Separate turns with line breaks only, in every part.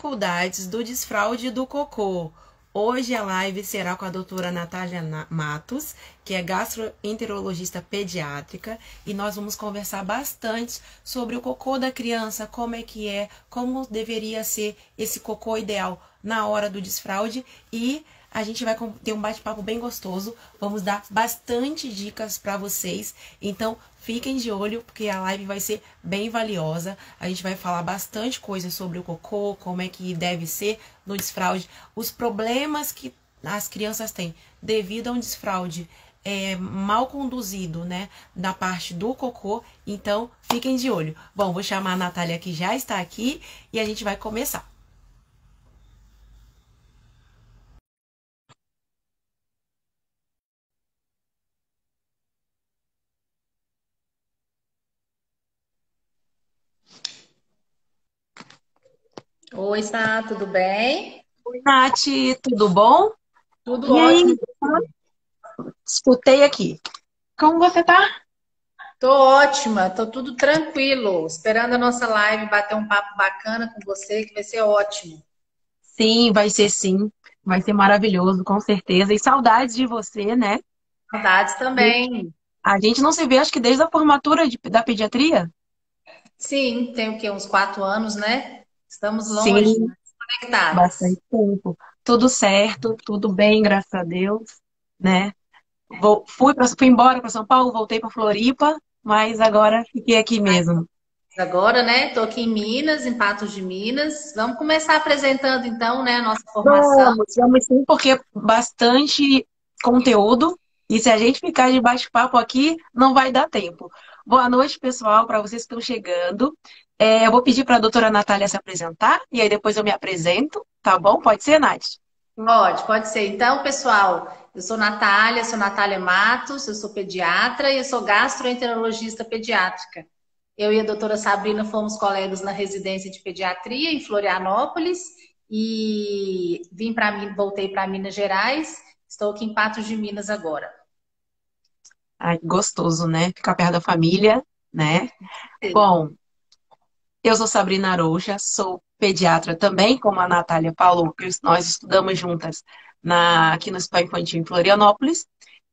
Dificuldades do desfraude do cocô. Hoje a live será com a doutora Natália Matos, que é gastroenterologista pediátrica, e nós vamos conversar bastante sobre o cocô da criança, como deveria ser esse cocô ideal na hora do desfraude, e a gente vai ter um bate-papo bem gostoso. Vamos dar bastante dicas para vocês. Então, fiquem de olho, porque a live vai ser bem valiosa. A gente vai falar bastante coisa sobre o cocô, como é que deve ser no desfraude, os problemas que as crianças têm devido a um desfraude mal conduzido, né, da parte do cocô. Então, fiquem de olho. Bom, vou chamar a Natália, que já está aqui, e a gente vai começar.
Oi, Sá, tudo bem?
Oi, Nath, tudo bom?
Tudo
E aí,
ótimo.
escutei aqui. Como você tá?
Tô ótima, tô tudo tranquilo. Esperando a nossa live bater um papo bacana com você, que vai ser ótimo.
Sim, vai ser sim. Vai ser maravilhoso, com certeza. E saudades de você, né?
Saudades também.
A gente não se vê, acho que desde a formatura da pediatria.
Sim, tem o quê? Uns 4 anos, né? Estamos longe,
Sim,
mas conectadas.
bastante tempo. Tudo certo, tudo bem, graças a Deus, né? Fui embora para São Paulo, voltei para Floripa, mas agora fiquei aqui mesmo.
Agora, né? Tô aqui em Minas, em Patos de Minas. Vamos começar apresentando então, né, a nossa formação.
Vamos sim, porque bastante conteúdo. E se a gente ficar de bate-papo aqui, não vai dar tempo. Boa noite, pessoal, para vocês que estão chegando. Eu vou pedir para a doutora Natália se apresentar e aí depois eu me apresento, tá bom? Pode ser, Nath?
Pode ser. Então, pessoal, eu sou Natália Matos, eu sou pediatra e eu sou gastroenterologista pediátrica. Eu e a doutora Sabrina fomos colegas na residência de pediatria em Florianópolis e voltei para Minas Gerais. Estou aqui em Patos de Minas agora.
Ai, gostoso, né? Ficar perto da família, né? Bom, eu sou Sabrina Arouja, sou pediatra também, como a Natália falou, que nós estudamos juntas aqui no Hospital Infantil em Florianópolis.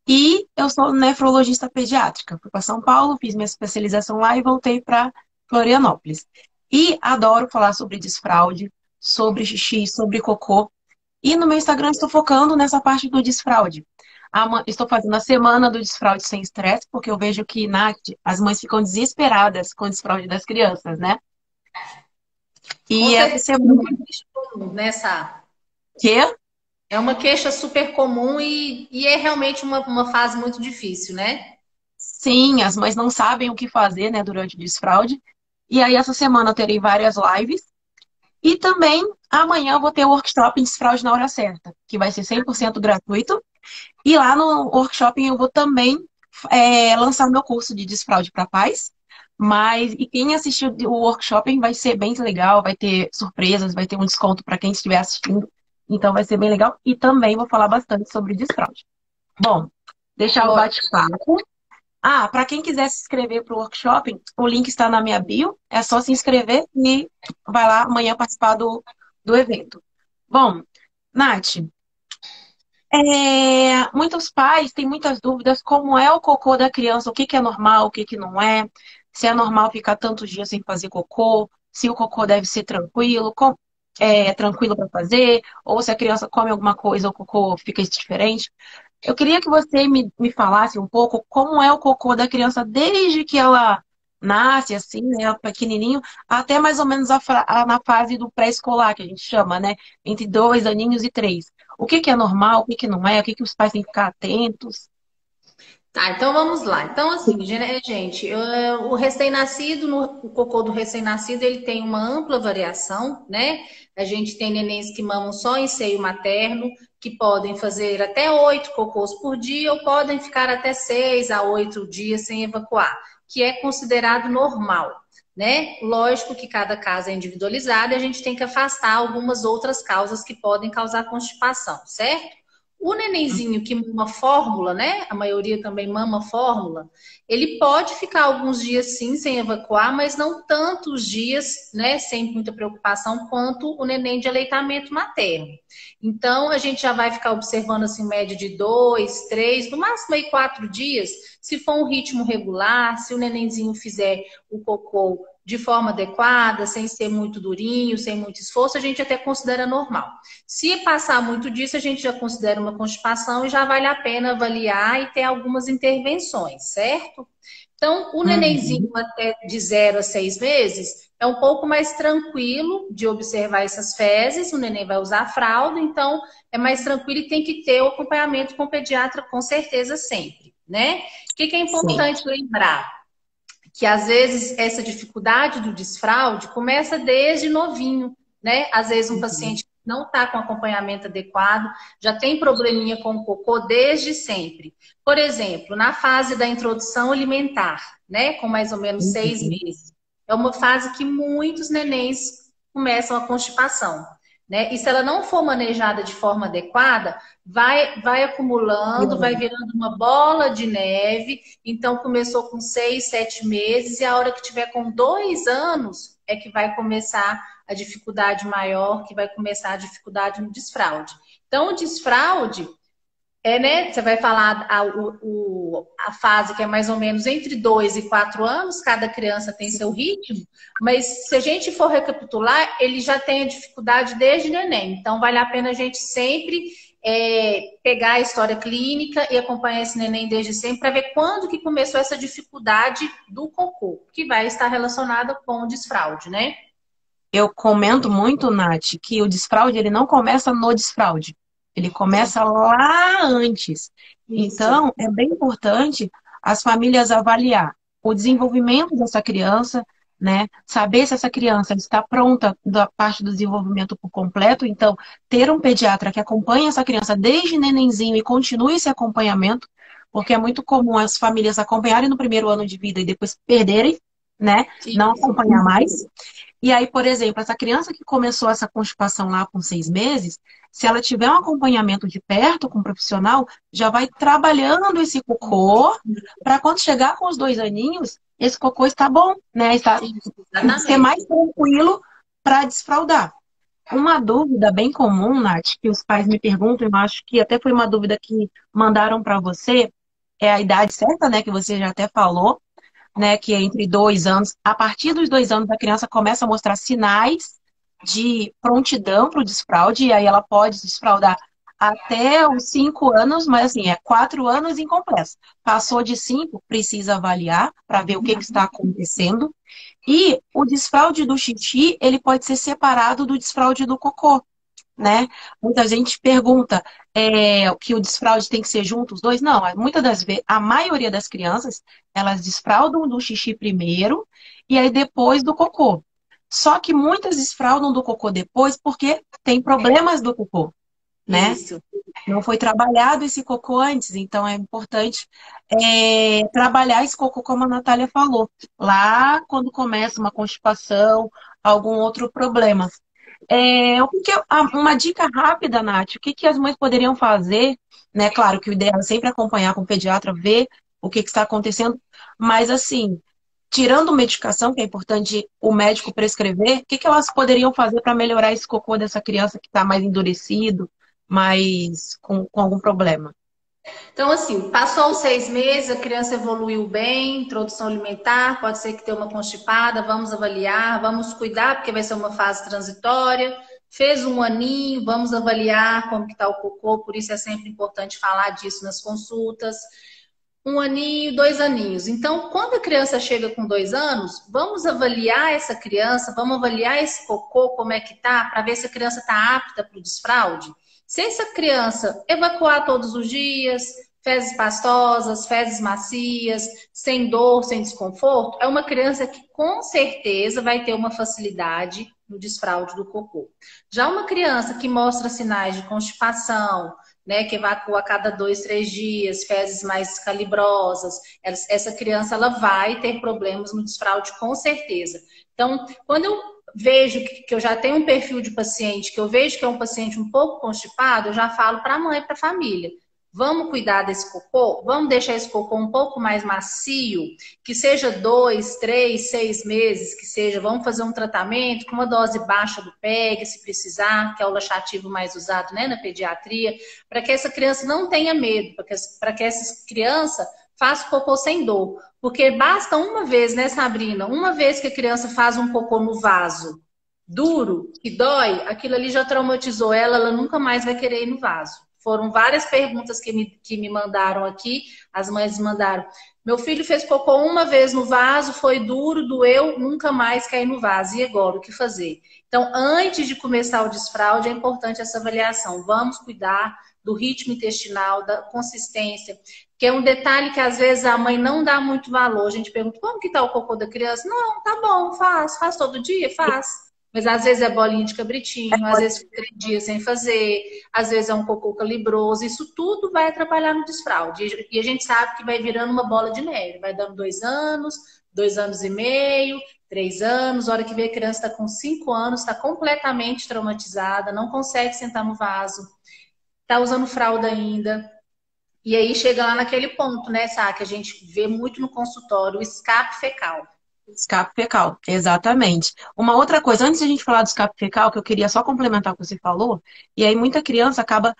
E eu sou nefrologista pediátrica. Fui para São Paulo, fiz minha especialização lá e voltei para Florianópolis. E adoro falar sobre desfraude, sobre xixi, sobre cocô. E no meu Instagram estou focando nessa parte do desfraude. Estou fazendo a semana do desfraude sem estresse, porque eu vejo que, Nath, as mães ficam desesperadas com o desfraude das crianças, né?
Com
E essa
certeza,
semana.
nessa
Que?
é uma queixa super comum e é realmente uma fase muito difícil, né?
Sim, as mães não sabem o que fazer, né, durante o desfraude. E aí, essa semana eu terei várias lives. E também, amanhã eu vou ter o workshop em Desfraude na Hora Certa, que vai ser 100% gratuito. E lá no workshop eu vou também lançar o meu curso de desfraude para pais. E quem assistiu o workshop vai ser bem legal, vai ter surpresas, vai ter um desconto para quem estiver assistindo. Então vai ser bem legal. E também vou falar bastante sobre desfraude. Bom, deixar o bate-papo. Para quem quiser se inscrever para o workshop, o link está na minha bio. É só se inscrever e vai lá amanhã participar do evento. Bom, Nath, muitos pais têm muitas dúvidas como é o cocô da criança, o que é normal, o que não é, se é normal ficar tantos dias sem fazer cocô, se o cocô deve ser tranquilo, tranquilo para fazer, ou se a criança come alguma coisa, o cocô fica diferente. Eu queria que você me falasse um pouco como é o cocô da criança desde que ela nasce, assim, né, pequenininho, até mais ou menos na fase do pré-escolar, que a gente chama, né? Entre 2 aninhos e 3. O que é normal, o que não é, o que os pais têm que ficar atentos.
Tá, então vamos lá. Então, assim, gente, o recém-nascido, o cocô do recém-nascido, ele tem uma ampla variação, né? A gente tem nenéns que mamam só em seio materno, que podem fazer até 8 cocôs por dia, ou podem ficar até 6 a 8 dias sem evacuar, que é considerado normal, né? Lógico que cada caso é individualizado e a gente tem que afastar algumas outras causas que podem causar constipação, certo? O nenenzinho que mama fórmula, né? A maioria também mama fórmula. Ele pode ficar alguns dias sim sem evacuar, mas não tantos dias, né? Sem muita preocupação quanto o neném de aleitamento materno. Então a gente já vai ficar observando assim média de 2, 3, no máximo aí 4 dias. Se for um ritmo regular, se o nenenzinho fizer o cocô de forma adequada, sem ser muito durinho, sem muito esforço, a gente até considera normal. Se passar muito disso, a gente já considera uma constipação e já vale a pena avaliar e ter algumas intervenções, certo? Então, o nenenzinho
Uhum.
até de 0 a 6 meses é um pouco mais tranquilo de observar essas fezes, o neném vai usar fralda, então é mais tranquilo e tem que ter o acompanhamento com o pediatra com certeza sempre, né? O que é
Sim.
importante lembrar? Que às vezes essa dificuldade do desfraude começa desde novinho, né? Às vezes um
Uhum.
paciente não está com acompanhamento adequado, já tem probleminha com o cocô desde sempre. Por exemplo, na fase da introdução alimentar, né? Com mais ou menos 6 meses. É uma fase que muitos nenéns começam a constipação, né? E se ela não for manejada de forma adequada, vai acumulando, vai
Uhum.
virando uma bola de neve. Então, começou com 6, 7 meses, e a hora que tiver com 2 anos é que vai começar a dificuldade maior, que vai começar a dificuldade no desfraude. Então, o desfraude é, né? Você vai falar a fase que é mais ou menos entre 2 e 4 anos, cada criança tem seu ritmo, mas se a gente for recapitular, ele já tem a dificuldade desde neném. Então, vale a pena a gente sempre pegar a história clínica e acompanhar esse neném desde sempre para ver quando que começou essa dificuldade do cocô, que vai estar relacionada com o desfraude, né?
Eu comento muito, Nath, que o desfraude ele não começa no desfraude, ele começa lá antes.
Isso.
Então, é bem importante as famílias avaliar o desenvolvimento dessa criança, né? Saber se essa criança está pronta da parte do desenvolvimento por completo. Então, ter um pediatra que acompanhe essa criança desde nenenzinho e continue esse acompanhamento, porque é muito comum as famílias acompanharem no primeiro ano de vida e depois perderem, né? Não
Isso.
acompanhar mais. E aí, por exemplo, essa criança que começou essa constipação lá com 6 meses, se ela tiver um acompanhamento de perto com um profissional, já vai trabalhando esse cocô para quando chegar com os 2 aninhos, esse cocô está bom, né? Está
Isso,
ser
exatamente.
mais tranquilo para desfraldar. Uma dúvida bem comum, Nath, que os pais me perguntam, eu acho que até foi uma dúvida que mandaram para você, é a idade certa, né? Que você já até falou, né, que é entre 2 anos. A partir dos 2 anos, a criança começa a mostrar sinais de prontidão para o desfraude, e aí ela pode desfraudar até os 5 anos, mas assim, é 4 anos incompletos. Passou de 5, precisa avaliar para ver o que está acontecendo. E o desfraude do xixi, ele pode ser separado do desfraude do cocô, né? Muita gente pergunta que o desfraude tem que ser junto os dois. Não, muitas das vezes, a maioria das crianças, elas desfraudam do xixi primeiro e aí depois do cocô. Só que muitas desfraudam do cocô depois porque tem problemas do cocô, né?
Isso.
Não foi trabalhado esse cocô antes, então é importante trabalhar esse cocô, como a Natália falou, lá quando começa uma constipação, algum outro problema. Uma dica rápida, Nath, o que que as mães poderiam fazer, né? Claro que o ideal é sempre acompanhar com o pediatra, ver o que que está acontecendo, mas assim, tirando medicação, que é importante o médico prescrever, o que que elas poderiam fazer para melhorar esse cocô dessa criança que está mais endurecido, mais com algum problema?
Então, assim, passou os 6 meses, a criança evoluiu bem, introdução alimentar, pode ser que tenha uma constipada, vamos avaliar, vamos cuidar, porque vai ser uma fase transitória. Fez um aninho, vamos avaliar como que está o cocô, por isso é sempre importante falar disso nas consultas. 1 aninho, 2 aninhos. Então, quando a criança chega com 2 anos, vamos avaliar essa criança, vamos avaliar esse cocô, como é que tá, para ver se a criança está apta para o desfraude. Se essa criança evacuar todos os dias, fezes pastosas, fezes macias, sem dor, sem desconforto, é uma criança que com certeza vai ter uma facilidade no desfraude do cocô. Já uma criança que mostra sinais de constipação, né, que evacua a cada 2, 3 dias, fezes mais calibrosas, essa criança ela vai ter problemas no desfraude com certeza. Então, quando eu vejo que eu já tenho um perfil de paciente, que eu vejo que é um paciente um pouco constipado, eu já falo para a mãe, para a família. Vamos cuidar desse cocô? Vamos deixar esse cocô um pouco mais macio, que seja 2, 3, 6 meses, que seja, vamos fazer um tratamento com uma dose baixa do PEG, se precisar, que é o laxativo mais usado, né, na pediatria, para que essa criança não tenha medo, para que essa criança faça cocô sem dor. Porque basta uma vez, né, Sabrina? Uma vez que a criança faz um cocô no vaso duro, que dói, aquilo ali já traumatizou ela, ela nunca mais vai querer ir no vaso. Foram várias perguntas que me mandaram aqui, as mães mandaram. Meu filho fez cocô uma vez no vaso, foi duro, doeu, nunca mais quer ir no vaso. E agora, o que fazer? Então, antes de começar o desfraude, é importante essa avaliação. Vamos cuidar do ritmo intestinal, da consistência, que é um detalhe que às vezes a mãe não dá muito valor. A gente pergunta, como que tá o cocô da criança? Não, tá bom, faz todo dia, faz. Mas às vezes é bolinha de cabritinho, às vezes fica 3 dias sem fazer, às vezes é um cocô calibroso. Isso tudo vai atrapalhar no desfraude. E a gente sabe que vai virando uma bola de neve. Vai dando 2 anos, 2 anos e meio, 3 anos. A hora que vê a criança está com 5 anos, está completamente traumatizada, não consegue sentar no vaso, está usando fralda ainda. E aí chega lá naquele ponto, né, Sá, que a gente vê muito no consultório, o escape fecal.
Escape fecal, exatamente. Uma outra coisa, antes de a gente falar do escape fecal, que eu queria só complementar o que você falou, e aí muita criança acaba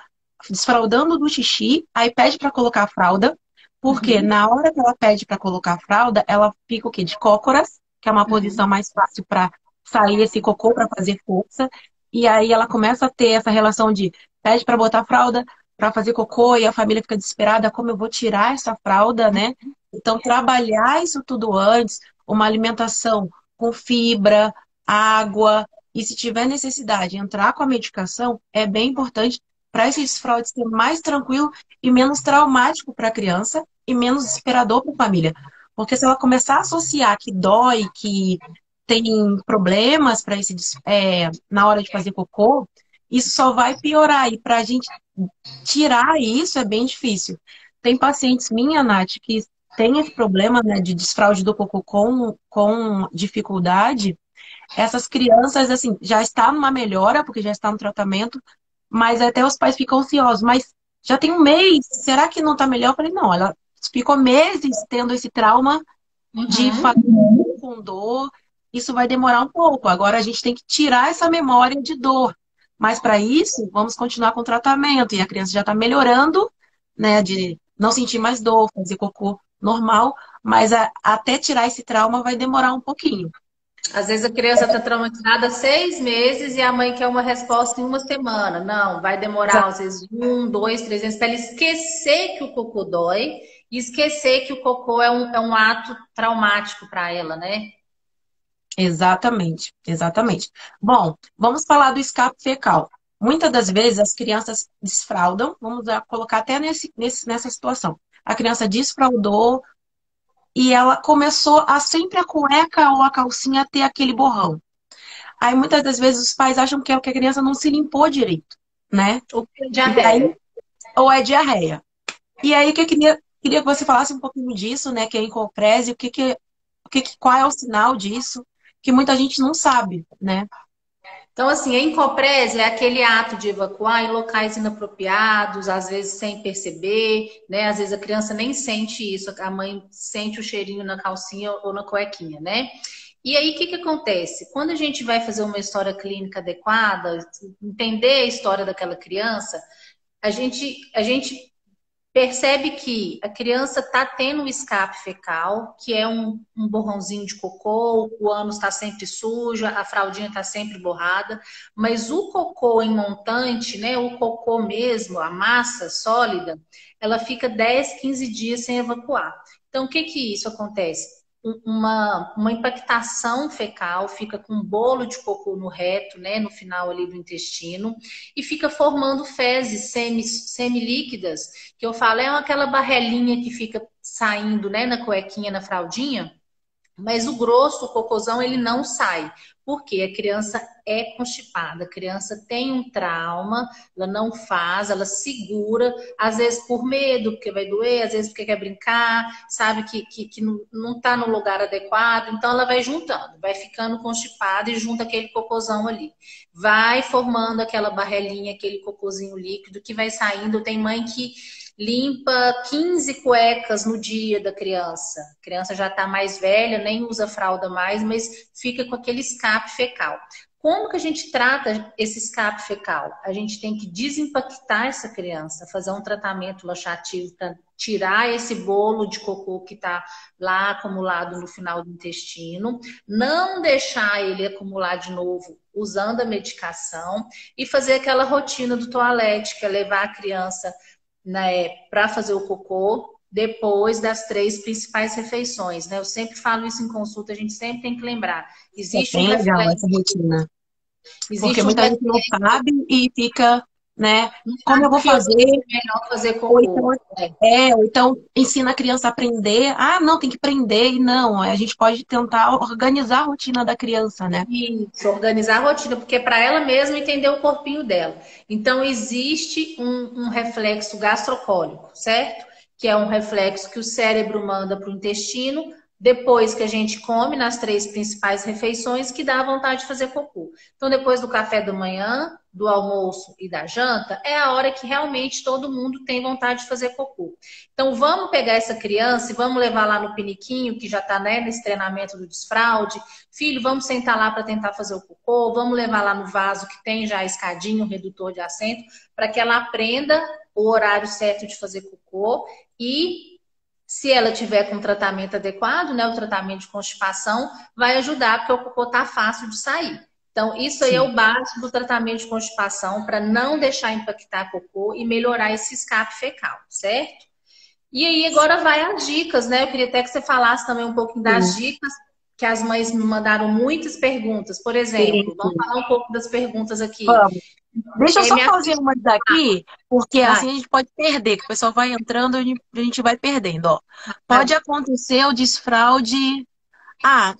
desfraldando do xixi, aí pede para colocar a fralda, porque
Uhum,
na hora que ela pede para colocar a fralda, ela fica o quê? De cócoras, que é uma posição
uhum.
mais fácil para sair esse cocô para fazer força, e aí ela começa a ter essa relação de pede para botar a fralda para fazer cocô, e a família fica desesperada, como eu vou tirar essa fralda, né? Então, trabalhar isso tudo antes, uma alimentação com fibra, água, e se tiver necessidade, entrar com a medicação, é bem importante para esse desfraude ser mais tranquilo e menos traumático para a criança e menos desesperador para a família. Porque se ela começar a associar que dói, que tem problemas para esse na hora de fazer cocô, isso só vai piorar. E para a gente tirar isso é bem difícil. Tem pacientes minha, Nath, que tem esse problema, né, de desfraude do cocô com dificuldade. Essas crianças, assim, já está numa melhora, porque já está no tratamento, mas até os pais ficam ansiosos. Mas já tem um mês, será que não está melhor? Eu falei, não, ela ficou meses tendo esse trauma de fazer
Uhum.
com dor, isso vai demorar um pouco. Agora a gente tem que tirar essa memória de dor. Mas para isso, vamos continuar com o tratamento. E a criança já está melhorando, né, de não sentir mais dor, fazer cocô normal, mas até tirar esse trauma vai demorar um pouquinho.
Às vezes a criança está traumatizada há 6 meses e a mãe quer uma resposta em uma semana. Não, vai demorar às vezes 1, 2, 3 anos para ele esquecer que o cocô dói e esquecer que o cocô é um ato traumático para ela, né?
Exatamente, exatamente. Bom, vamos falar do escape fecal. Muitas das vezes as crianças desfraldam, vamos colocar até nessa situação. A criança desfraldou e ela começou a sempre a cueca ou a calcinha ter aquele borrão. Aí muitas das vezes os pais acham que é porque a criança não se limpou direito, né?
O que é
E aí,
diarreia?
ou é diarreia. E aí que eu queria que você falasse um pouquinho disso, né? Que é encoprese, qual é o sinal disso, que muita gente não sabe, né?
Então, assim, a encoprese é aquele ato de evacuar em locais inapropriados, às vezes sem perceber, né? Às vezes a criança nem sente isso, a mãe sente o cheirinho na calcinha ou na cuequinha, né? E aí, o que que acontece? Quando a gente vai fazer uma história clínica adequada, entender a história daquela criança, a gente percebe que a criança está tendo um escape fecal, que é um borrãozinho de cocô, o ânus está sempre sujo, a fraldinha está sempre borrada, mas o cocô em montante, né, o cocô mesmo, a massa sólida, ela fica 10, 15 dias sem evacuar. Então, o que que isso acontece? Uma impactação fecal, fica com um bolo de cocô no reto, né, no final ali do intestino, e fica formando fezes semilíquidas, que eu falo, é aquela barrelinha que fica saindo, né, na cuequinha, na fraldinha, Mas o grosso, o cocôzão, ele não sai. Porque a criança é constipada, a criança tem um trauma, ela não faz, ela segura, às vezes por medo, porque vai doer, às vezes porque quer brincar, sabe que não está no lugar adequado, então ela vai juntando, vai ficando constipada e junta aquele cocôzão ali. Vai formando aquela barrelinha, aquele cocôzinho líquido que vai saindo. Tem mãe que limpa 15 cuecas no dia da criança. A criança já está mais velha, nem usa fralda mais, mas fica com aquele escape fecal. Como que a gente trata esse escape fecal? A gente tem que desimpactar essa criança, fazer um tratamento laxativo para tirar esse bolo de cocô que está lá acumulado no final do intestino, não deixar ele acumular de novo usando a medicação e fazer aquela rotina do toalete, que é levar a criança, né, para fazer o cocô depois das 3 principais refeições, né? Eu sempre falo isso em consulta, a gente sempre tem que lembrar.
É
Existe um
bem legal
reflexo,
essa rotina. Porque
existe um
muita gente não
reflexo,
sabe e fica, né?
não
Como eu
sabe
vou
que
fazer?
é melhor fazer
Ou então,
cocô. É.
ou então ensina a criança a aprender. Ah, não, tem que prender. E não, a gente pode tentar organizar a rotina da criança, né?
Isso, organizar a rotina, porque é para ela mesma entender o corpinho dela. Então, existe um reflexo gastrocólico, certo? Que é um reflexo que o cérebro manda para o intestino, depois que a gente come nas 3 principais refeições, que dá vontade de fazer cocô. Então, depois do café da manhã, do almoço e da janta, é a hora que realmente todo mundo tem vontade de fazer cocô. Então, vamos pegar essa criança e vamos levar lá no piniquinho, que já está, né, nesse treinamento do desfraude. Filho, vamos sentar lá para tentar fazer o cocô, vamos levar lá no vaso que tem já a escadinha, o redutor de assento, para que ela aprenda o horário certo de fazer cocô e, se ela tiver com tratamento adequado, né, o tratamento de constipação, vai ajudar, porque o cocô tá fácil de sair. Então, isso aí é
Sim.
o básico do tratamento de constipação para não deixar impactar cocô e melhorar esse escape fecal, certo? E aí agora vai as dicas, né? Eu queria até que você falasse também um pouquinho das
Sim.
dicas, que as mães me mandaram muitas perguntas. Por exemplo, vamos
Sim.
falar um pouco das perguntas aqui.
Vamos. Deixa eu só
Minha
fazer
filha,
uma daqui, porque
vai,
assim a gente pode perder, que o pessoal vai entrando e a gente vai perdendo, ó.
vai.
Pode acontecer o desfraude. Ah,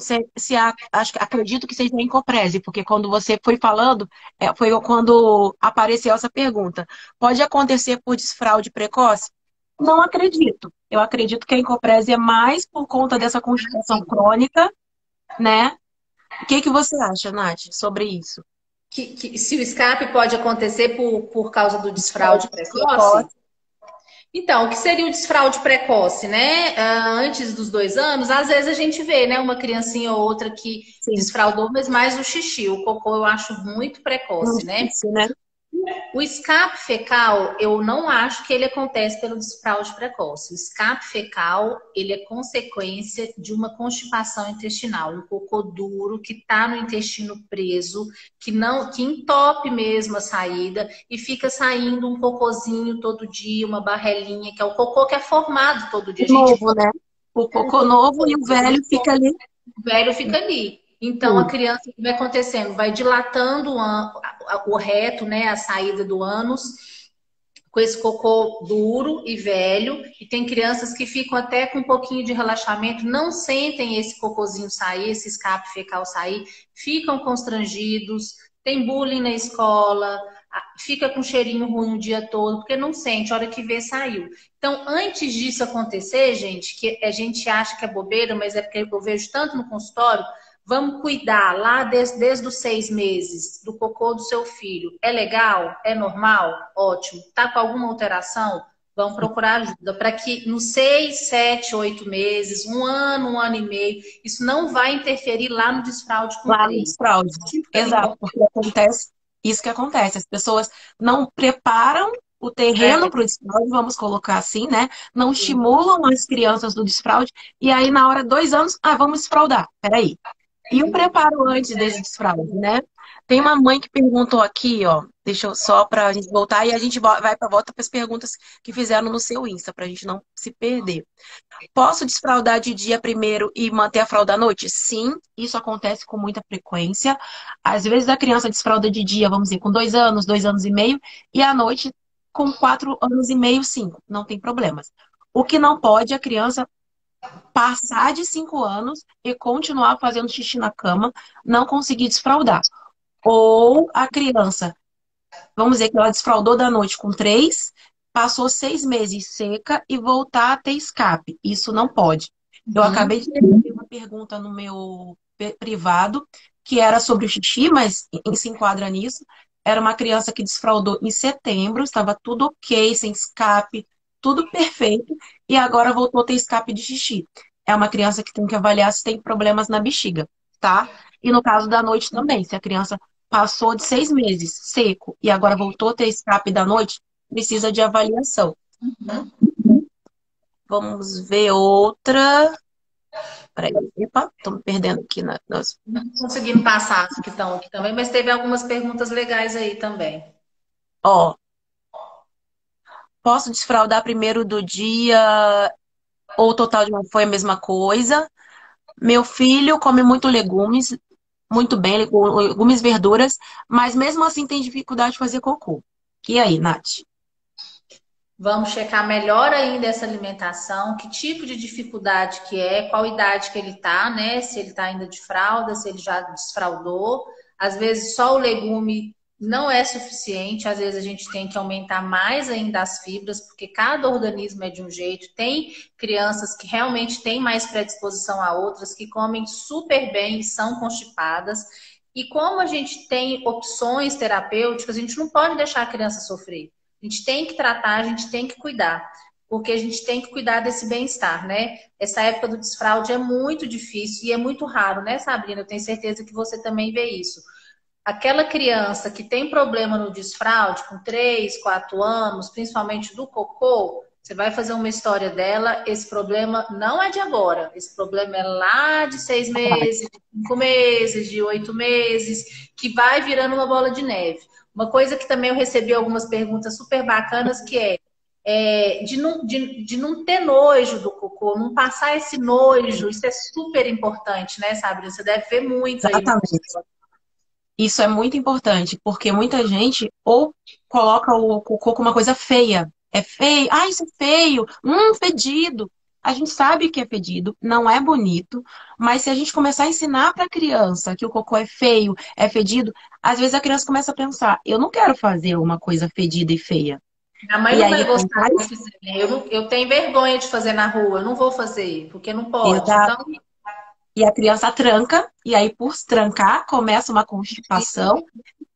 acho, acredito que seja em Coprese, porque quando você foi falando, foi quando apareceu essa pergunta. Pode acontecer por desfraude precoce? Não acredito. Eu acredito que a Encoprese é mais por conta dessa constipação crônica, né? O que que você acha, Nath, sobre isso?
Se o escape pode acontecer por causa do desfraude
Desfraude
precoce?
precoce.
Então, o que seria o desfraude precoce, né? Antes dos 2 anos, às vezes a gente vê, né, uma criancinha ou outra que
Sim,
desfraudou, mas mais o xixi. O cocô eu acho muito
não
precoce, né?
difícil, né?
O escape fecal, eu não acho que ele acontece pelo desfraude precoce. O escape fecal, ele é consequência de uma constipação intestinal, um cocô duro que está no intestino preso, que entope mesmo a saída e fica saindo um cocôzinho todo dia, uma barrelinha, que é o cocô que é formado todo dia. A gente
Novo,
forma
né? O
um
cocô
cocô,
novo e o velho fica ali
o velho fica ali. Então, a
duro.
criança, o que vai acontecendo? Vai dilatando o reto, né, a saída do ânus, com esse cocô duro e velho. E tem crianças que ficam até com um pouquinho de relaxamento, não sentem esse cocôzinho sair, esse escape fecal sair, ficam constrangidos, tem bullying na escola, fica com cheirinho ruim o dia todo, porque não sente, a hora que vê, saiu. Então, antes disso acontecer, gente, que a gente acha que é bobeira, mas é porque eu vejo tanto no consultório, vamos cuidar lá desde os 6 meses do cocô do seu filho. É legal? É normal? Ótimo. Tá com alguma alteração? Vamos procurar ajuda para que nos 6, 7, 8 meses, um ano e meio, isso não vai interferir lá no desfraude com
Lá no
3.
desfraude. Exato, porque acontece isso que acontece. As pessoas não preparam o terreno
É,
para o desfraude, vamos colocar assim, né? Não estimulam as crianças do desfraude, e aí na hora, 2 anos, vamos desfraudar. Peraí. E o preparo antes desse desfraude, né? Tem uma mãe que perguntou aqui, ó. Deixa eu só para a gente voltar e a gente vai para volta para as perguntas que fizeram no seu Insta, para a gente não se perder. Posso desfraldar de dia primeiro e manter a fralda à noite? Sim, isso acontece com muita frequência. Às vezes a criança desfralda de dia, vamos dizer, com 2 anos, 2 anos e meio, e à noite com 4 anos e meio, 5. Não tem problemas. O que não pode, a criança passar de 5 anos e continuar fazendo xixi na cama, não conseguir desfraldar. Ou a criança, vamos dizer que ela desfraldou da noite com 3, passou 6 meses seca e voltar a ter escape. Isso não pode. Eu
Uhum.
acabei de receber uma pergunta no meu privado, que era sobre o xixi, mas se enquadra nisso. Era uma criança que desfraldou em setembro, estava tudo ok, sem escape, tudo perfeito, e agora voltou a ter escape de xixi. É uma criança que tem que avaliar se tem problemas na bexiga, tá? E no caso da noite também, se a criança passou de 6 meses seco e agora voltou a ter escape da noite, precisa de avaliação.
Uhum.
Vamos ver outra. Peraí, epa, tô me perdendo aqui
Não tô conseguindo passar as que estão aqui também, mas teve algumas perguntas legais aí também.
Ó, posso desfraldar primeiro do dia ou o total de uma foi a mesma coisa? Meu filho come muito legumes, muito bem, legumes, verduras, mas mesmo assim tem dificuldade de fazer cocô. E aí, Nath?
Vamos checar melhor ainda essa alimentação, que tipo de dificuldade que é, qual idade que ele tá, né? Se ele tá ainda de fralda, se ele já desfraldou. Às vezes só o legume não é suficiente, às vezes a gente tem que aumentar mais ainda as fibras, porque cada organismo é de um jeito. Tem crianças que realmente têm mais predisposição a outras, que comem super bem e são constipadas. E como a gente tem opções terapêuticas, a gente não pode deixar a criança sofrer. A gente tem que tratar, a gente tem que cuidar, porque a gente tem que cuidar desse bem-estar, né? Essa época do desfraude é muito difícil e é muito raro, né, Sabrina? Eu tenho certeza que você também vê isso. Aquela criança que tem problema no desfraude, com 3, 4 anos, principalmente do cocô, você vai fazer uma história dela, esse problema não é de agora, esse problema é lá de 6 meses, de 5 meses, de 8 meses, que vai virando uma bola de neve. Uma coisa que também eu recebi algumas perguntas super bacanas, que de não ter nojo do cocô, não passar esse nojo, isso é super importante, né, Sabrina? Você deve ver muito aí no
Exatamente. Isso é muito importante, porque muita gente ou coloca o cocô como uma coisa feia. É feio. Ah, isso é feio. Fedido. A gente sabe que é fedido, não é bonito, mas se a gente começar a ensinar para a criança que o cocô é feio, é fedido, às vezes a criança começa a pensar: eu não quero fazer uma coisa fedida e feia.
Minha mãe
E
não
aí
vai
ele
gostar
faz,
se eu fizer. Eu tenho vergonha de fazer na rua, eu não vou fazer, porque não pode. Então,
exato. E a criança tranca, e aí por trancar começa uma constipação.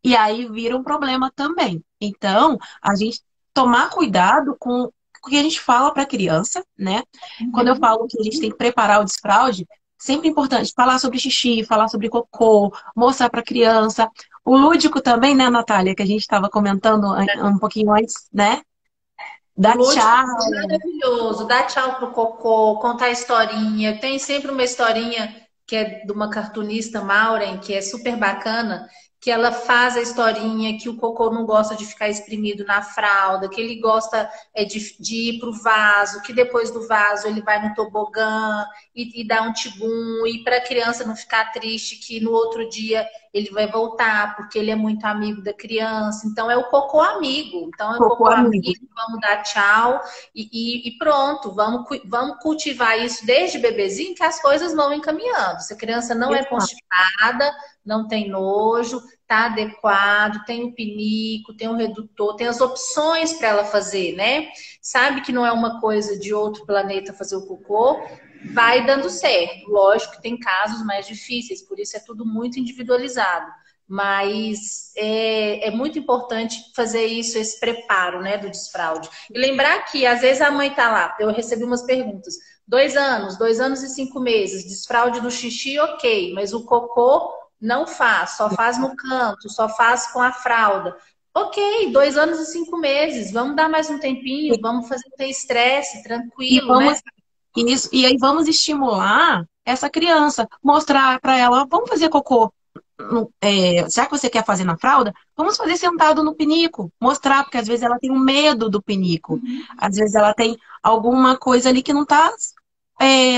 E aí vira um problema também. Então, a gente tomar cuidado com o que a gente fala para a criança, né? Quando eu falo que a gente tem que preparar o desfraude, sempre é importante falar sobre xixi, falar sobre cocô, mostrar para a criança. O lúdico também, né, Natália, que a gente estava comentando um pouquinho antes, né?
o
Dá
lúdico
tchau.
é maravilhoso, dá tchau pro cocô, contar historinha. Tem sempre uma historinha que é de uma cartunista, Maureen, que é super bacana, que ela faz a historinha que o cocô não gosta de ficar espremido na fralda, que ele gosta de ir pro vaso, que depois do vaso ele vai no tobogã e dá um tibum, e para a criança não ficar triste que no outro dia ele vai voltar, porque ele é muito amigo da criança. Então, é o cocô amigo. Então, é o
Cocô
cocô
amigo.
amigo, vamos dar tchau e pronto. Vamos cultivar isso desde bebezinho, que as coisas vão encaminhando. Se a criança não é
Exato.
constipada, não tem nojo, tá adequado, tem o pinico, tem o redutor, tem as opções para ela fazer, né? Sabe que não é uma coisa de outro planeta fazer o cocô, vai dando certo. Lógico que tem casos mais difíceis, por isso é tudo muito individualizado. Mas é muito importante fazer isso, esse preparo, né, do desfraude. E lembrar que, às vezes, a mãe tá lá, eu recebi umas perguntas. 2 anos e 5 meses, desfraude do xixi, ok, mas o cocô não faz, só faz no canto, só faz com a fralda. Ok, 2 anos e 5 meses, vamos dar mais um tempinho, vamos fazer sem estresse,
E
tranquilo, né?
vamos isso, e aí vamos estimular essa criança, mostrar para ela, vamos fazer cocô. Já que você quer fazer na fralda, vamos fazer sentado no pinico, mostrar, porque às vezes ela tem um medo do pinico, às vezes ela tem alguma coisa ali que não está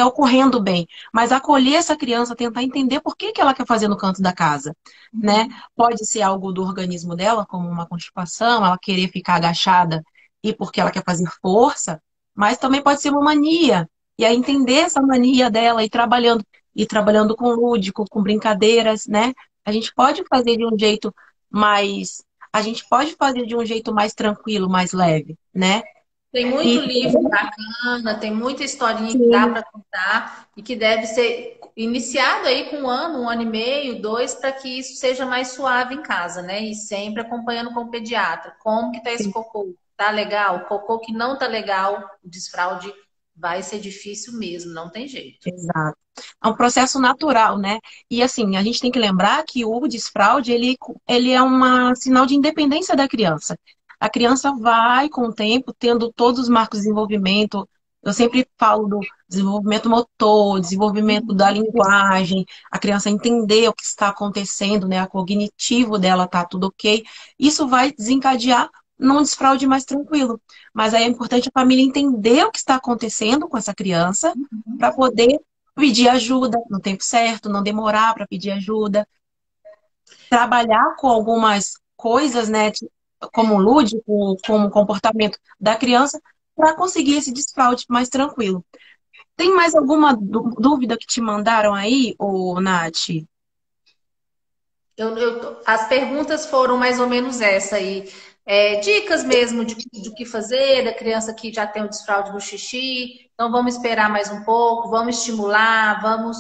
ocorrendo bem, mas acolher essa criança, tentar entender por que que ela quer fazer no canto da casa, né? Pode ser algo do organismo dela, como uma constipação, ela querer ficar agachada e porque ela quer fazer força, mas também pode ser uma mania. E aí entender essa mania dela e trabalhando com lúdico, com brincadeiras, né? A gente pode fazer de um jeito mais, a gente pode fazer de um jeito mais tranquilo, mais leve, né?
Tem muito
E
livro bacana, tem muita historinha que dá
sim,
para contar e que deve ser iniciado aí com um ano e meio, dois, para que isso seja mais suave em casa, né? E sempre acompanhando com o pediatra. Como que tá esse
sim.
cocô? Tá legal? Cocô que não tá legal, o desfraude vai ser difícil mesmo, não tem jeito.
Exato. É um processo natural, né? E assim, a gente tem que lembrar que o desfraude, ele é um sinal de independência da criança. A criança vai, com o tempo, tendo todos os marcos de desenvolvimento. Eu sempre falo do desenvolvimento motor, desenvolvimento da linguagem, a criança entender o que está acontecendo, né? A cognitivo dela tá tudo ok. Isso vai desencadear num desfraude mais tranquilo. Mas aí é importante a família entender o que está acontecendo com essa criança para poder pedir ajuda no tempo certo, não demorar para pedir ajuda, trabalhar com algumas coisas, né, como lúdico, como comportamento da criança, para conseguir esse desfraude mais tranquilo. Tem mais alguma dúvida que te mandaram aí, ô Nath?
As perguntas foram mais ou menos essa aí. É, dicas mesmo de o que fazer, da criança que já tem o desfraude do xixi. Então vamos esperar mais um pouco, vamos estimular, vamos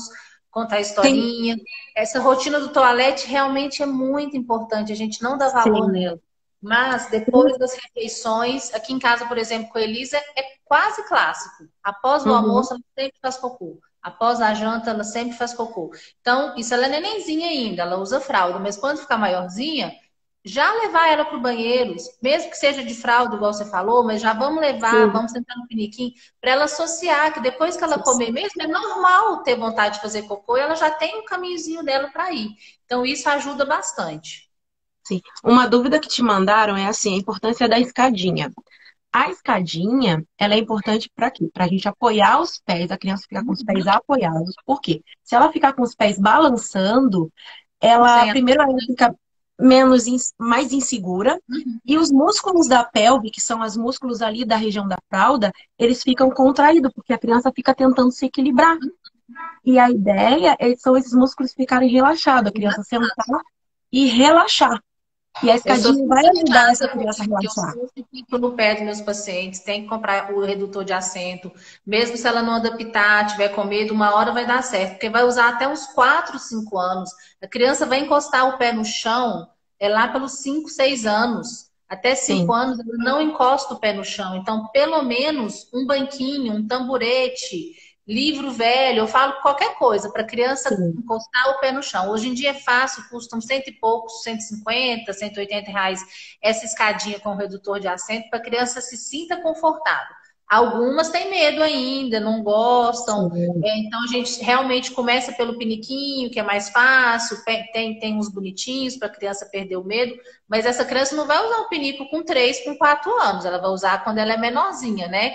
contar
Tem,
historinha. Essa rotina do toalete realmente é muito importante, a gente não dá valor
sim.
nela. Mas depois das refeições, aqui em casa, por exemplo, com a Elisa, é quase clássico. Após o
Uhum.
almoço, ela sempre faz cocô. Após a janta, ela sempre faz cocô. Então, isso ela é nenenzinha ainda, ela usa fralda, mas quando ficar maiorzinha, já levar ela para o banheiro, mesmo que seja de fralda, igual você falou, mas já vamos levar,
Sim.
vamos sentar no piniquinho, para ela associar que depois que ela comer mesmo, é normal ter vontade de fazer cocô e ela já tem um caminhozinho dela para ir. Então, isso ajuda bastante.
Sim. Uma dúvida que te mandaram é assim, a importância da escadinha. A escadinha, ela é importante para quê? Para a gente apoiar os pés, a criança ficar com os pés apoiados. Por quê? Se ela ficar com os pés balançando, ela
Sem a-
primeiro ela fica mais insegura e os músculos da pelve, que são os músculos ali da região da fralda, eles ficam contraídos porque a criança fica tentando se equilibrar. E a ideia são esses músculos ficarem relaxados, a criança sentar e relaxar. E a
Eu sou
escadinha vai ajudar essa
fiscalizada com
criança a
isso, porque eu
relaxar.
sempre fico no pé dos meus pacientes, tem que comprar o redutor de assento. Mesmo se ela não adaptar, tiver com medo, uma hora vai dar certo, porque vai usar até uns 4, 5 anos. A criança vai encostar o pé no chão, é lá pelos 5, 6 anos. Até 5
Sim,
anos ela não encosta o pé no chão. Então, pelo menos um banquinho, um tamborete, livro velho, eu falo qualquer coisa para a criança
sim.
encostar o pé no chão. Hoje em dia é fácil, custam cento e poucos, 150, R$ 180 essa escadinha com redutor de assento para a criança se sinta confortável. Algumas têm medo ainda, não gostam.
Sim.
Então a gente realmente começa pelo piniquinho, que é mais fácil, tem uns bonitinhos para a criança perder o medo, mas essa criança não vai usar um pinico com 3, com 4 anos, ela vai usar quando ela é menorzinha, né?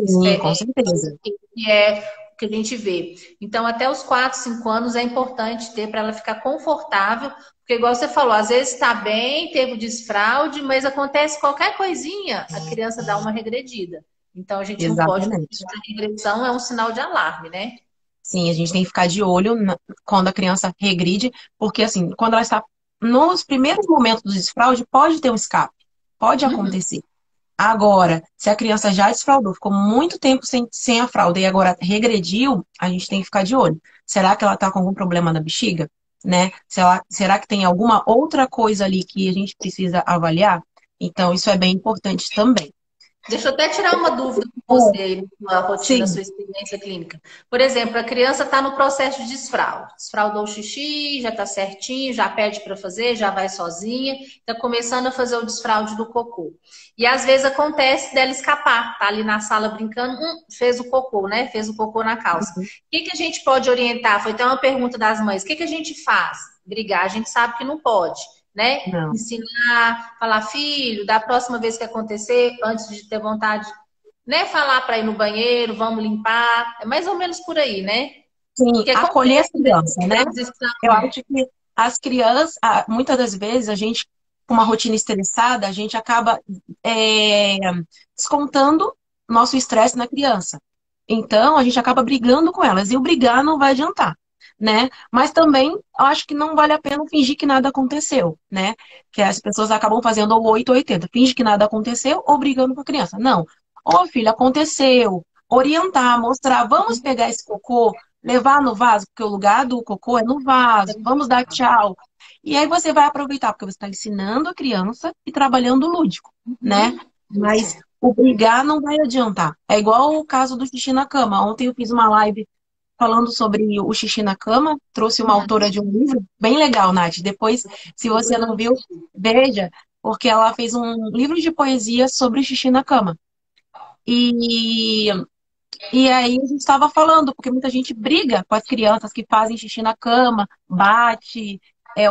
Sim, com certeza.
Que é o que a gente vê. Então, até os 4, 5 anos é importante ter para ela ficar confortável, porque, igual você falou, às vezes está bem, teve o desfraude, mas acontece qualquer coisinha, a criança dá uma regredida. Então, a gente não pode, porque
Exatamente.
essa regressão é um sinal de alarme, né?
Sim, a gente tem que ficar de olho quando a criança regride, porque assim, quando ela está nos primeiros momentos do desfraude, pode ter um escape, pode
Uhum.
acontecer. Agora, se a criança já desfraudou, ficou muito tempo sem a fralda e agora regrediu, a gente tem que ficar de olho. Será que ela está com algum problema na bexiga? Né? Será que tem alguma outra coisa ali que a gente precisa avaliar? Então, isso é bem importante também.
Deixa eu até tirar uma dúvida com você
É,
aí, na sua rotina,
sim.
sua experiência clínica. Por exemplo, a criança está no processo de desfraude. Desfraudou o xixi, já está certinho, já pede para fazer, já vai sozinha, está começando a fazer o desfraude do cocô. E às vezes acontece dela escapar, tá ali na sala brincando, fez o cocô, né? Fez o cocô na calça. O que a gente pode orientar? Foi até uma pergunta das mães. O que a gente faz? Brigar, a gente sabe que não pode, né?
Não.
Ensinar, falar, filho, da próxima vez que acontecer, antes de ter vontade, né? Falar para ir no banheiro, vamos limpar. É mais ou menos por aí, né?
Sim,
Porque
acolher as
acontece
crianças,
de
né?
transição.
Eu acho que as crianças, muitas das vezes, a gente, com uma rotina estressada, a gente acaba é, descontando nosso estresse na criança. Então, a gente acaba brigando com elas. E o brigar não vai adiantar, né? Mas também, eu acho que não vale a pena fingir que nada aconteceu, né? Que as pessoas acabam fazendo o 8 ou 80. Finge que nada aconteceu ou brigando com a criança. Não. Ô, filho, aconteceu. Orientar, mostrar. Vamos pegar esse cocô, levar no vaso, porque o lugar do cocô é no vaso. Vamos dar tchau. E aí você vai aproveitar, porque você está ensinando a criança e trabalhando o lúdico, né? Mas o brigar não vai adiantar. É igual o caso do xixi na cama. Ontem eu fiz uma live falando sobre o xixi na cama, trouxe uma autora de um livro, bem legal, Nath. Depois, se você não viu, veja, porque ela fez um livro de poesia sobre xixi na cama. E, e aí a gente estava falando, porque muita gente briga com as crianças que fazem xixi na cama, bate,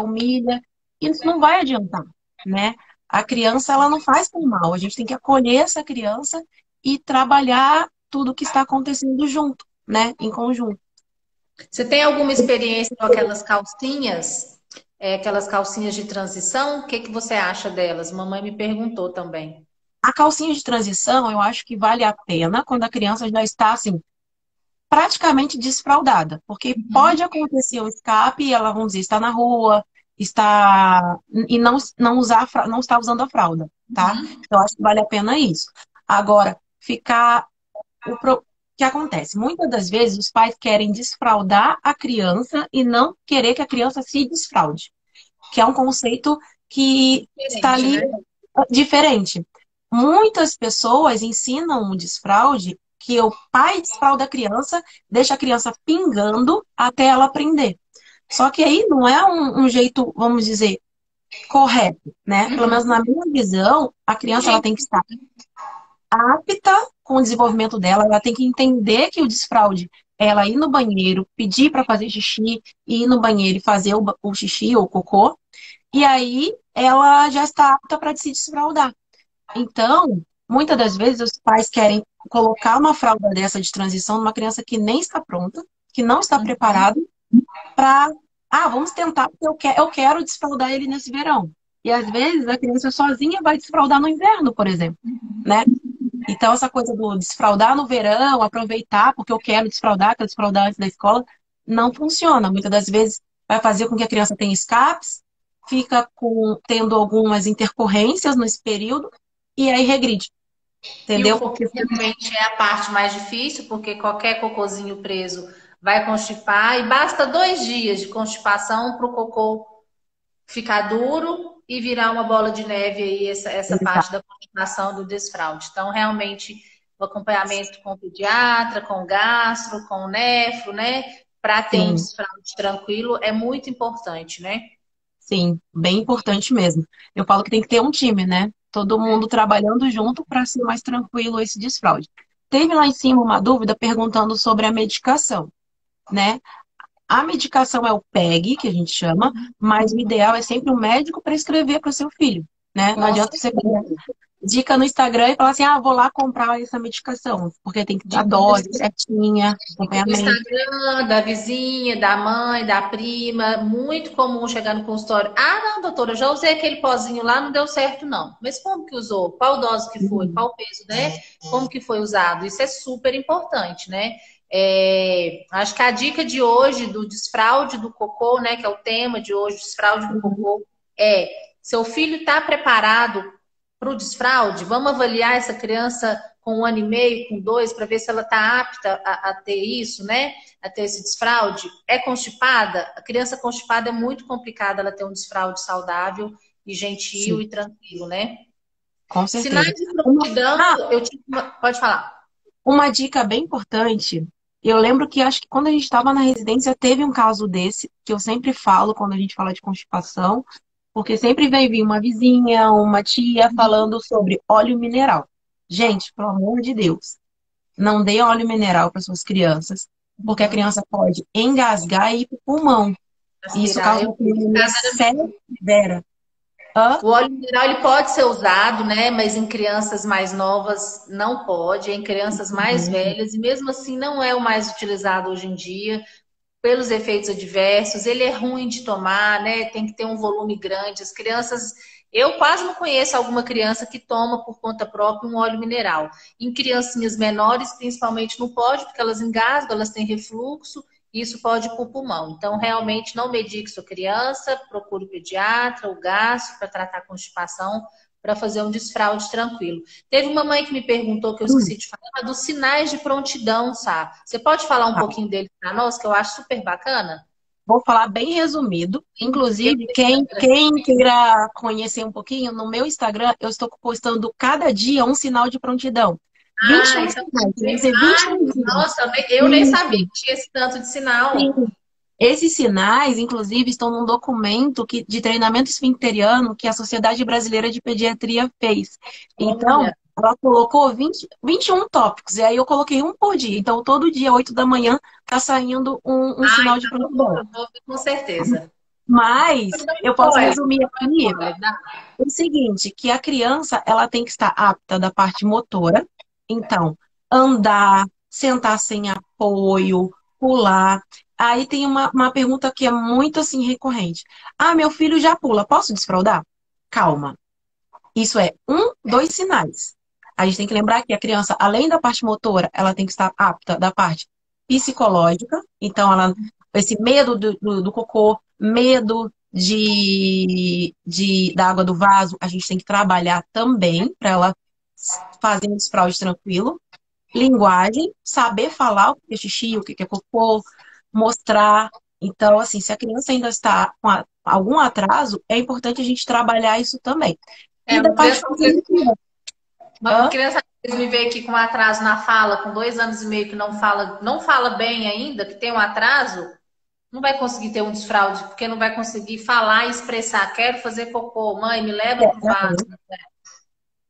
humilha, e isso não vai adiantar, né? A criança, ela não faz por mal. A gente tem que acolher essa criança e trabalhar tudo que está acontecendo junto, né? Em conjunto.
Você tem alguma experiência com aquelas calcinhas de transição? O que que você acha delas? Mamãe me perguntou também.
A calcinha de transição, eu acho que vale a pena quando a criança já está, assim, praticamente desfraldada. Porque pode acontecer o escape e ela, vamos dizer, está na rua, está e não usar, não está usando a fralda, tá? Então, eu acho que vale a pena isso. Agora, ficar o que acontece? Muitas das vezes os pais querem desfraldar a criança e não querer que a criança se desfraude, que é um conceito que está
Diferente,
ali
né?
diferente. Muitas pessoas ensinam o desfraude que o pai desfralda a criança, deixa a criança pingando até ela aprender. Só que aí não é um jeito, vamos dizer, correto, né? Pelo menos na minha visão, a criança ela tem que estar apta com o desenvolvimento dela, ela tem que entender que o desfraude é ela ir no banheiro, pedir para fazer xixi, ir no banheiro e fazer o xixi ou o cocô, e aí ela já está apta para se desfraldar. Então, muitas das vezes os pais querem colocar uma fralda dessa de transição numa criança que nem está pronta, que não está preparada para, vamos tentar, porque eu quero desfraldar ele nesse verão. E às vezes a criança sozinha vai desfraldar no inverno, por exemplo, né? Então, essa coisa do desfraldar no verão, aproveitar porque eu quero desfraldar antes da escola, não funciona. Muitas das vezes vai fazer com que a criança tenha escapes, fica tendo algumas intercorrências nesse período e aí regride,
E o
entendeu?
cocô
Porque
realmente é a parte mais difícil, porque qualquer cocôzinho preso vai constipar e basta 2 dias de constipação para o cocô ficar duro e virar uma bola de neve aí, essa parte da constipação do desfraude. Então, realmente, o acompanhamento com o pediatra, com o gastro, com o nefro, né? Para ter um
sim,
desfraude tranquilo é muito importante, né?
sim, bem importante mesmo. Eu falo que tem que ter um time, né? Todo mundo trabalhando junto para ser mais tranquilo esse desfraude. Teve lá em cima uma dúvida perguntando sobre a medicação, né? A medicação é o PEG, que a gente chama, mas o ideal é sempre o médico prescrever para o seu filho, né? Não
Com
adianta você pegar dica no Instagram e falar assim, vou lá comprar essa medicação, porque tem que dar
dica
dose certinha,
do
acompanhamento.
Instagram, da vizinha, da mãe, da prima. Muito comum chegar no consultório. Ah, não, doutora, eu já usei aquele pozinho lá, não deu certo, não. Mas como que usou? Qual dose que foi? Qual peso, né? Como que foi usado? Isso é super importante, né? Acho que a dica de hoje do desfraude do cocô, né? Que é o tema de hoje, desfraude do cocô, é seu filho está preparado para o desfraude? Vamos avaliar essa criança com 1 ano e meio, com 2, para ver se ela está apta a ter isso, né? A ter esse desfraude. É constipada? A criança constipada é muito complicada ela ter um desfraude saudável e gentil
Sim,
e tranquilo, né?
com
Sinais
certeza.
de prontidão, pode falar.
Uma dica bem importante, eu lembro que acho que quando a gente estava na residência teve um caso desse, que eu sempre falo quando a gente fala de constipação, porque sempre vem vir uma vizinha, uma tia falando sobre óleo mineral. Gente, pelo amor de Deus, não dê óleo mineral para suas crianças, porque a criança pode engasgar e ir para o pulmão. E isso
Aspirar.
causa uma pneumonia severa. Hã?
O óleo mineral ele pode ser usado, né? Mas em crianças mais novas não pode, em crianças mais velhas, e mesmo assim não é o mais utilizado hoje em dia, pelos efeitos adversos. Ele é ruim de tomar, né? Tem que ter um volume grande. As crianças, Eu quase não conheço alguma criança que toma por conta própria um óleo mineral. Em criancinhas menores, principalmente não pode, porque elas engasgam, elas têm refluxo, e isso pode ir para o pulmão. Então, realmente, não medique sua criança, procure o pediatra, o gastro, para tratar a constipação, para fazer um desfraude tranquilo. Teve uma mãe que me perguntou, que eu
Hum,
esqueci de falar, dos sinais de prontidão, Sá. Você pode falar um
tá.
pouquinho dele para nós, que eu acho super bacana?
Vou falar bem resumido.
Eu
Inclusive,
tenho
quem queira conhecer um pouquinho, no meu Instagram, eu estou postando cada dia um sinal de prontidão.
Ah,
21
então
sinais. Tem que
tem
ser
vários.
21
Nossa, eu nem sabia
dias.
que tinha esse tanto de sinal.
Sim. Esses sinais, inclusive, estão num documento de treinamento esfincteriano que a Sociedade Brasileira de Pediatria fez. Então,
Olha,
ela colocou 21 tópicos, e aí eu coloquei um por dia. Então, todo dia, 8 da manhã, está saindo um sinal de prontidão.
eu vou ver com certeza.
Mas, eu posso
Spoiler,
resumir aqui
spoiler, dá.
o seguinte, que a criança, ela tem que estar apta da parte motora. Então, andar, sentar sem apoio, pular. Aí tem uma pergunta que é muito assim recorrente. Ah, meu filho já pula, posso desfraldar? Calma. Isso é dois sinais. A gente tem que lembrar que a criança, além da parte motora, ela tem que estar apta da parte psicológica. Então, esse medo do cocô, medo da água do vaso, a gente tem que trabalhar também para ela fazer um desfraude tranquilo. Linguagem, saber falar o que é xixi, o que é cocô, mostrar. Então, assim, se a criança ainda está com algum atraso, é importante a gente trabalhar isso também.
É,
E da parte cognitiva.
uma
Hã?
criança às vezes me vê aqui com um atraso na fala, com 2 anos e meio que não fala bem ainda, que tem um atraso, não vai conseguir ter um desfraude, porque não vai conseguir falar e expressar. Quero fazer cocô, mãe, me leva pro vaso.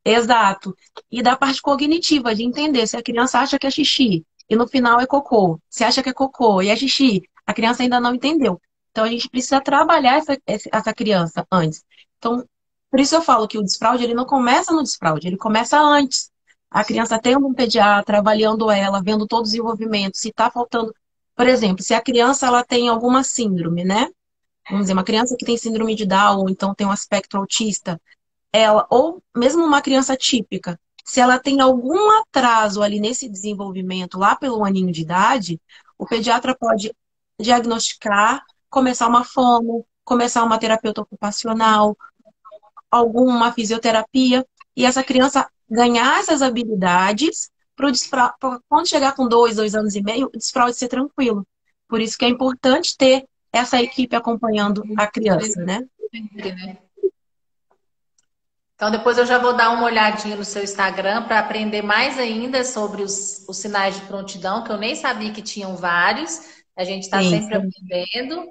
Exato. E da parte cognitiva, de entender se a criança acha que é xixi e no final é cocô. Se acha que é cocô e é xixi, a criança ainda não entendeu. Então a gente precisa trabalhar essa criança antes. Então, por isso eu falo que o desfraude, ele não começa no desfraude, ele começa antes. A criança tendo um pediatra, avaliando ela, vendo todo o desenvolvimento, se está faltando. Por exemplo, se a criança ela tem alguma síndrome, né? Vamos dizer, uma criança que tem síndrome de Down, ou então tem um aspecto autista, ela, ou mesmo uma criança típica, se ela tem algum atraso ali nesse desenvolvimento, lá pelo aninho de idade, o pediatra pode diagnosticar, começar uma fono, começar uma terapeuta ocupacional, alguma fisioterapia, e essa criança ganhar essas habilidades para quando chegar com 2 anos e meio, o desfraude ser tranquilo. Por isso que é importante ter essa equipe acompanhando a criança, né?
Sempre, né? Então, depois eu já vou dar uma olhadinha no seu Instagram para aprender mais ainda sobre os sinais de prontidão, que eu nem sabia que tinham vários. A gente está
Sim,
sempre
sim.
aprendendo.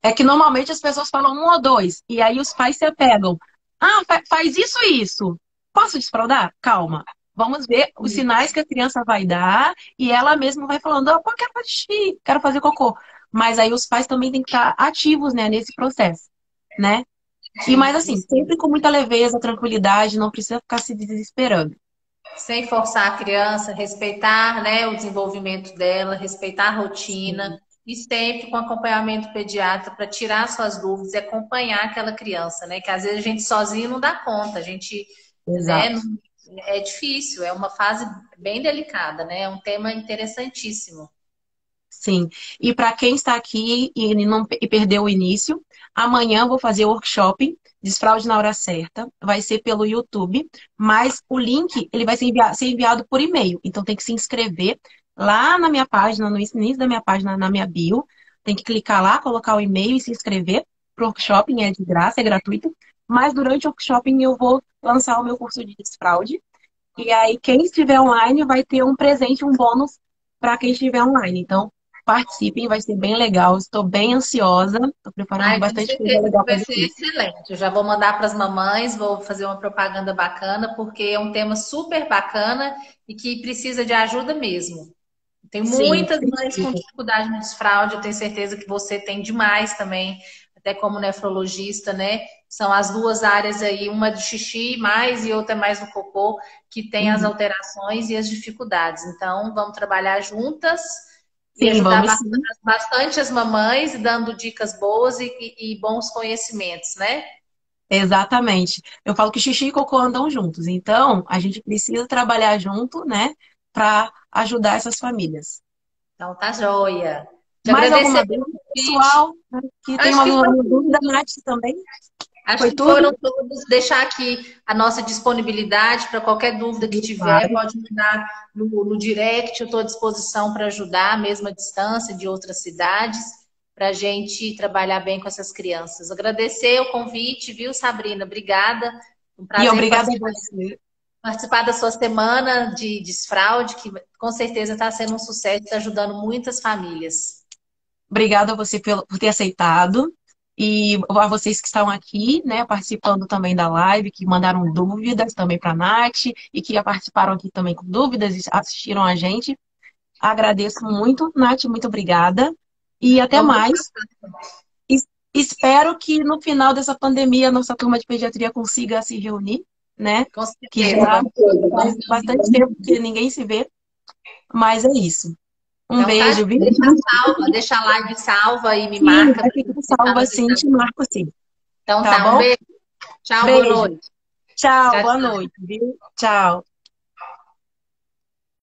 É que normalmente as pessoas falam um ou dois, e aí os pais se apegam. Ah, faz isso e isso. Posso desfraudar? Calma. Vamos ver os sinais que a criança vai dar, e ela mesma vai falando, oh, quero fazer xixi, quero fazer cocô. Mas aí os pais também têm que estar ativos, né, nesse processo, né? E mais assim, sempre com muita leveza, tranquilidade, não precisa ficar se desesperando.
Sem forçar a criança, respeitar, né, o desenvolvimento dela, respeitar a rotina
Sim,
e sempre com acompanhamento pediatra para tirar suas dúvidas e acompanhar aquela criança, né? Que às vezes a gente sozinho não dá conta, a gente, né,
exato.
é difícil, é uma fase bem delicada, né? É um tema interessantíssimo.
Sim. E para quem está aqui e perdeu o início, amanhã eu vou fazer o workshop Desfraude na Hora Certa. Vai ser pelo YouTube, mas o link ele vai ser enviado por e-mail. Então tem que se inscrever lá na minha página, no início da minha página, na minha bio. Tem que clicar lá, colocar o e-mail e se inscrever para o workshop. É de graça, é gratuito. Mas durante o workshop eu vou lançar o meu curso de desfraude. E aí, quem estiver online vai ter um presente, um bônus para quem estiver online. Então, participem, vai ser bem legal. Estou bem ansiosa, estou preparando
Ai, com
bastante coisa
certeza que
legal para
vai
esse
ser
curso.
excelente. Eu já vou mandar para as mamães, vou fazer uma propaganda bacana, porque é um tema super bacana e que precisa de ajuda mesmo. Tem
Sim,
muitas mães com
precisa.
dificuldade no desfraude, eu tenho certeza que você tem demais também, até como nefrologista, né? São as duas áreas aí, uma de xixi mais e outra mais no cocô, que tem as
Uhum.
alterações e as dificuldades. Então, vamos trabalhar juntas e
Sim,
ajudar
vamos sim.
bastante as mamães, dando dicas boas e bons conhecimentos, né?
Exatamente. Eu falo que xixi e cocô andam juntos. Então, a gente precisa trabalhar junto, né, para ajudar essas famílias.
Então tá joia. Te
Mais
agradecer
alguma
pelo
dúvida,
convite.
pessoal? Que tem
Acho que foi
uma dúvida,
tudo.
Nath, também?
Acho
Foi
que foram
tudo?
todos. Deixar aqui a nossa disponibilidade para qualquer dúvida que tiver,
Claro.
pode mandar no direct. Eu estou à disposição para ajudar, mesmo à distância, de outras cidades, para a gente trabalhar bem com essas crianças. Agradecer o convite, viu, Sabrina? Obrigada. Um
E
prazer
obrigada a você.
participar da sua semana de desfraude, que com certeza está sendo um sucesso, está ajudando muitas famílias.
Obrigada a você por ter aceitado. E a vocês que estão aqui, né, participando também da live, que mandaram dúvidas também para a Nath e que participaram aqui também com dúvidas e assistiram a gente. Agradeço muito, Nath, muito obrigada. E até
Vamos
mais. Espero que no final dessa pandemia a nossa turma de pediatria consiga se reunir, né?
com
Que
certeza,
já
vamos.
faz bastante tempo que ninguém se vê, mas é isso. Um
Então tá,
beijo, viu?
deixa a live salva e me
Sim,
marca
vai
para
ficar
deixar
salva assim, te
notificação.
marco sim.
Então
Tá
tá, um
bom?
beijo. Tchau, boa
Beijo.
noite.
Tchau,
Tchau,
boa
tchau.
noite, viu? Tchau.